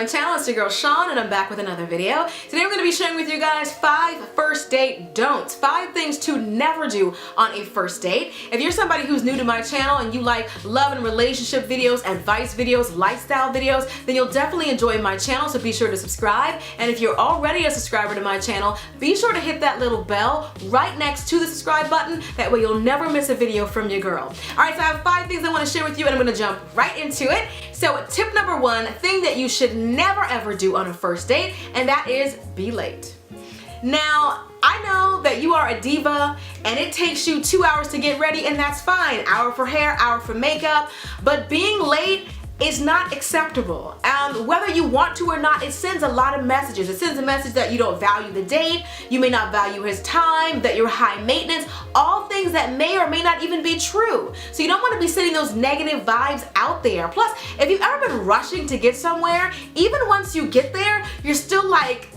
my channel. It's your girl Sean and I'm back with another video. Today we're going to be sharing with you guys 5 first date don'ts. 5 things to never do on a first date. If you're somebody who's new to my channel and you like love and relationship videos, advice videos, lifestyle videos, then you'll definitely enjoy my channel, so be sure to subscribe. And if you're already a subscriber to my channel, be sure to hit that little bell right next to the subscribe button. That way you'll never miss a video from your girl. Alright, so I have 5 things I want to share with you and I'm going to jump right into it. So tip number 1, thing that you should never ever do on a first date, and that is be late. Now, I know that you are a diva and it takes you 2 hours to get ready, and that's fine. Hour for hair, hour for makeup, but being late is not acceptable. Whether you want to or not, it sends a lot of messages. It sends a message that you don't value the date, you may not value his time, that you're high maintenance, all things that may or may not even be true. So you don't want to be sending those negative vibes out there. Plus, if you've ever been rushing to get somewhere, even once you get there, you're still like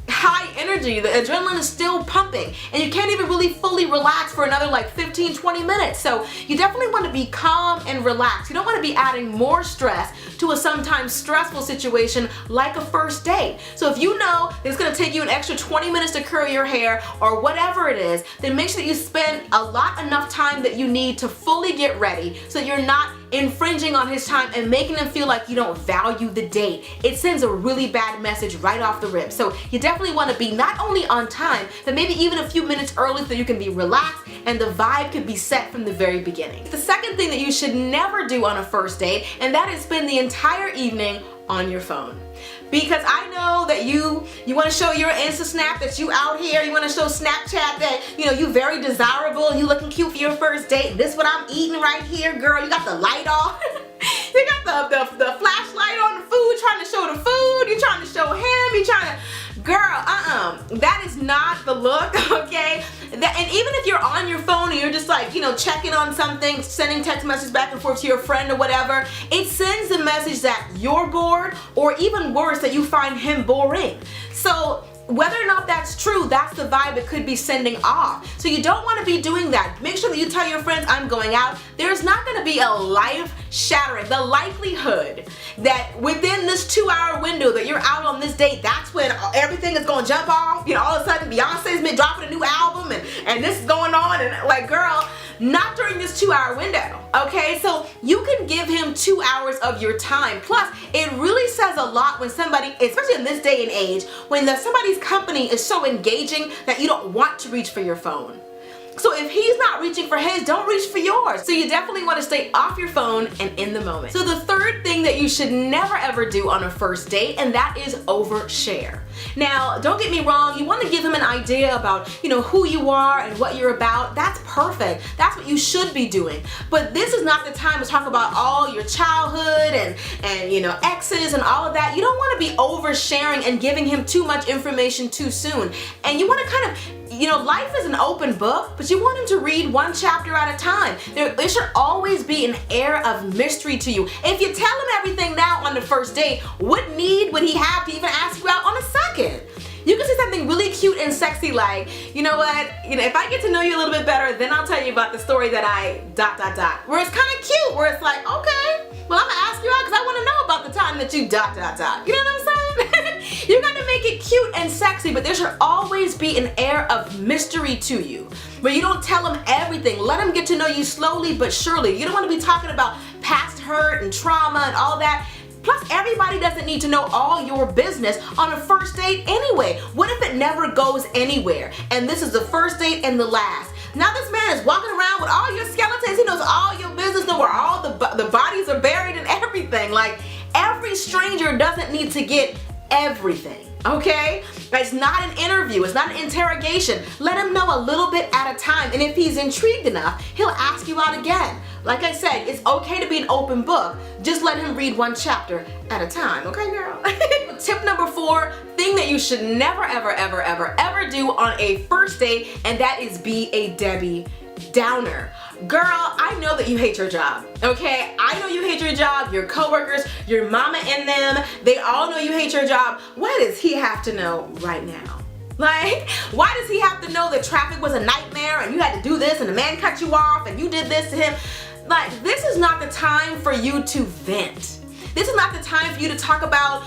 high energy, the adrenaline is still pumping, and you can't even really fully relax for another like 15-20 minutes. So you definitely want to be calm and relaxed. You don't want to be adding more stress to a sometimes stressful situation like a first date. So if you know that it's going to take you an extra 20 minutes to curl your hair or whatever it is, then make sure that you spend enough time that you need to fully get ready, so that you're not infringing on his time and making him feel like you don't value the date. It sends a really bad message right off the rip. So you definitely want to be not only on time, but maybe even a few minutes early so you can be relaxed and the vibe could be set from the very beginning. The second thing that you should never do on a first date, and that is spend the entire evening on your phone. Because I know that you want to show your Insta snap that you out here, you want to show Snapchat that, you know, you very desirable and you looking cute for your first date. This is what I'm eating right here, girl. You got the light off. You got the flashlight on the food, trying to show the food. You're trying to show him. You're trying to, girl, that is not the look, okay? And even if you're on your phone and you're just like, you know, checking on something, sending text messages back and forth to your friend or whatever, it sends the message that you're bored, or even worse, that you find him boring. So whether or not that's true, that's the vibe it could be sending off. So you don't want to be doing that. Make sure that you tell your friends, I'm going out. There's not going to be a life-shattering. The likelihood that within this 2-hour window that you're out on this date, that's when everything is going to jump off. You know, all of a sudden Beyonce's been dropping a new album and this is going on, and like, girl, not during this 2-hour window, okay? So you can give him 2 hours of your time. Plus, it really says a lot when somebody, especially in this day and age, when somebody's company is so engaging that you don't want to reach for your phone. So if he's not reaching for his, don't reach for yours. So you definitely want to stay off your phone and in the moment. So the third thing that you should never ever do on a first date, and that is overshare. Now, don't get me wrong, you want to give him an idea about, you know, who you are and what you're about. That's perfect. That's what you should be doing. But this is not the time to talk about all your childhood and you know, exes and all of that. You don't want to be oversharing and giving him too much information too soon. And you want to kind of, you know, life is an open book, but you want him to read 1 chapter at a time. There should always be an air of mystery to you. If you tell him everything now on the first date, what need would he have to even ask you out on a second? You can say something really cute and sexy like, you know what, you know, if I get to know you a little bit better, then I'll tell you about the story that I ... Where it's kind of cute, where it's like, okay, well, I'm gonna ask you out because I want to know about the time that you ... You know what I'm saying? You gotta make it cute and sexy, but there should always be an air of mystery to you, where you don't tell him everything. Let him get to know you slowly but surely. You don't want to be talking about past hurt and trauma and all that. Plus, everybody doesn't need to know all your business on a first date anyway. What if it never goes anywhere, and this is the first date and the last? Now this man is walking around with all your skeletons. He knows all your business, know where all the bodies are buried and everything. Like, every stranger doesn't need to get everything, okay? It's not an interview, it's not an interrogation. Let him know a little bit at a time, and if he's intrigued enough, he'll ask you out again. Like I said, it's okay to be an open book. Just let him read 1 chapter at a time, okay, girl? Tip number 4, thing that you should never, ever, ever, ever, ever do on a first date, and that is be a Debbie Downer. Girl, I know that you hate your job, okay? I know you hate your job, your coworkers, your mama and them, they all know you hate your job. Why does he have to know right now? Like, why does he have to know that traffic was a nightmare and you had to do this and the man cut you off and you did this to him? Like, this is not the time for you to vent. This is not the time for you to talk about,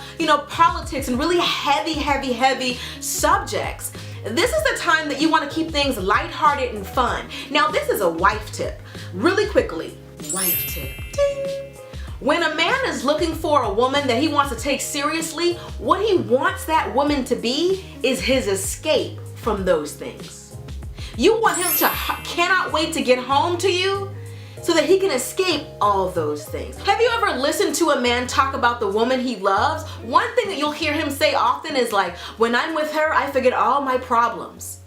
politics and really heavy subjects. This is the time that you want to keep things lighthearted and fun. Now, this is a wife tip. Really quickly, wife tip. Ding. When a man is looking for a woman that he wants to take seriously, what he wants that woman to be is his escape from those things. You want him to cannot wait to get home to you so that he can escape all those things. Have you ever listened to a man talk about the woman he loves? One thing that you'll hear him say often is like, when I'm with her, I forget all my problems.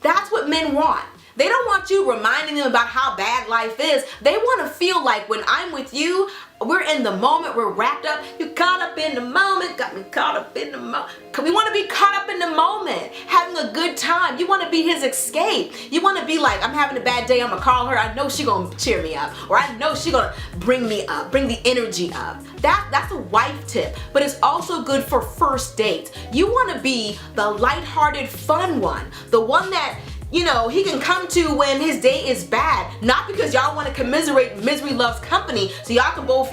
That's what men want. They don't want you reminding them about how bad life is. They want to feel like when I'm with you, we're in the moment, we're wrapped up. You caught up in the moment, got me caught up in the moment. We want to be caught up in the moment, having a good time. You want to be his escape. You want to be like, I'm having a bad day, I'm going to call her. I know she's going to cheer me up. Or I know she's going to bring me up, bring the energy up. That's a wife tip, but it's also good for first dates. You want to be the lighthearted, fun one. The one that he can come to when his day is bad, not because y'all want to commiserate misery loves company, so y'all can both,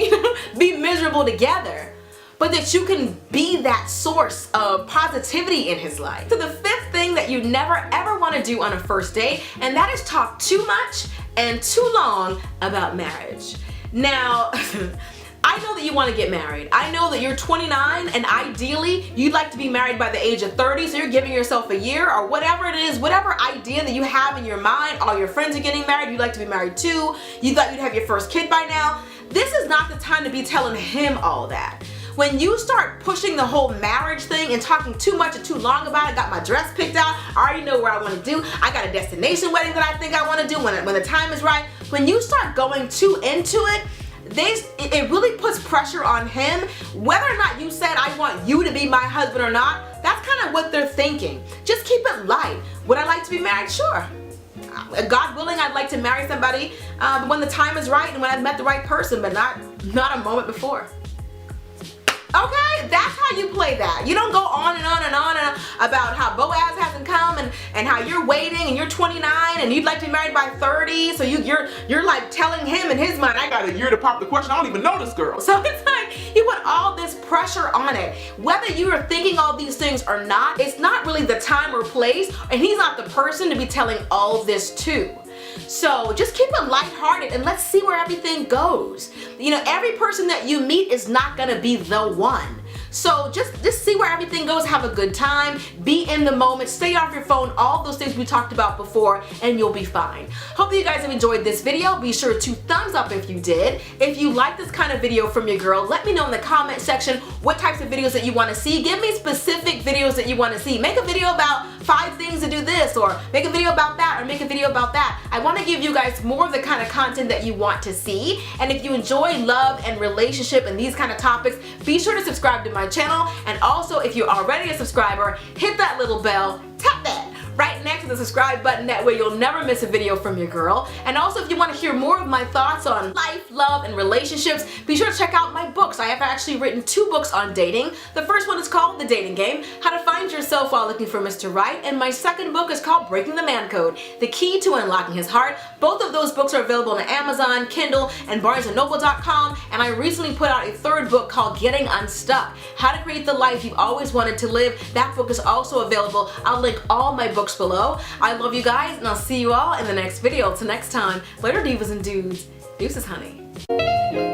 be miserable together, but that you can be that source of positivity in his life. So the fifth thing that you never ever want to do on a first date, and that is talk too much and too long about marriage. Now, I know that you want to get married. I know that you're 29 and ideally you'd like to be married by the age of 30, so you're giving yourself a year or whatever it is, whatever idea that you have in your mind. All your friends are getting married, you'd like to be married too. You thought you'd have your first kid by now. This is not the time to be telling him all that. When you start pushing the whole marriage thing and talking too much and too long about it, got my dress picked out, I already know where I want to do, I got a destination wedding that I think I want to do when the time is right. When you start going too into it, it really puts pressure on him. Whether or not you said, I want you to be my husband or not, that's kind of what they're thinking. Just keep it light. Would I like to be married? Sure. God willing, I'd like to marry somebody when the time is right and when I've met the right person, but not a moment before. Okay, that's how you play that. You don't go on and on and on about how Boaz hasn't come and how you're waiting and you're 29 and you'd like to be married by 30. So you're like telling him in his mind, I got a year to pop the question. I don't even know this girl. So it's like you put all this pressure on it. Whether you are thinking all these things or not, it's not really the time or place, and he's not the person to be telling all this to. So just keep it lighthearted and let's see where everything goes. Every person that you meet is not gonna be the one. So just see where everything goes, have a good time, be in the moment, stay off your phone, all those things we talked about before, and you'll be fine. Hope that you guys have enjoyed this video. Be sure to thumbs up if you did. If you like this kind of video from your girl, let me know in the comment section what types of videos that you want to see. Give me specific videos that you want to see. Make a video about 5 things to do this, or make a video about that, or make a video about that. I want to give you guys more of the kind of content that you want to see. And if you enjoy love and relationship and these kind of topics, be sure to subscribe to my channel. And also, if you're already a subscriber, hit that little bell, tap that right next to the subscribe button. That way you'll never miss a video from your girl. And also, if you want to hear more of my thoughts on life, love, and relationships, be sure to check out my books. I have actually written 2 books on dating. The first one is called The Dating Game, How to Find Yourself While Looking for Mr. Right. And my second book is called Breaking the Man Code, The Key to Unlocking His Heart. Both of those books are available on Amazon, Kindle, and BarnesandNoble.com. And I recently put out a 3rd book called Getting Unstuck, How to Create the Life You've Always Wanted to Live. That book is also available. I'll link all my books below. I love you guys, and I'll see you all in the next video. Till next time, later divas and dudes. Deuces, honey.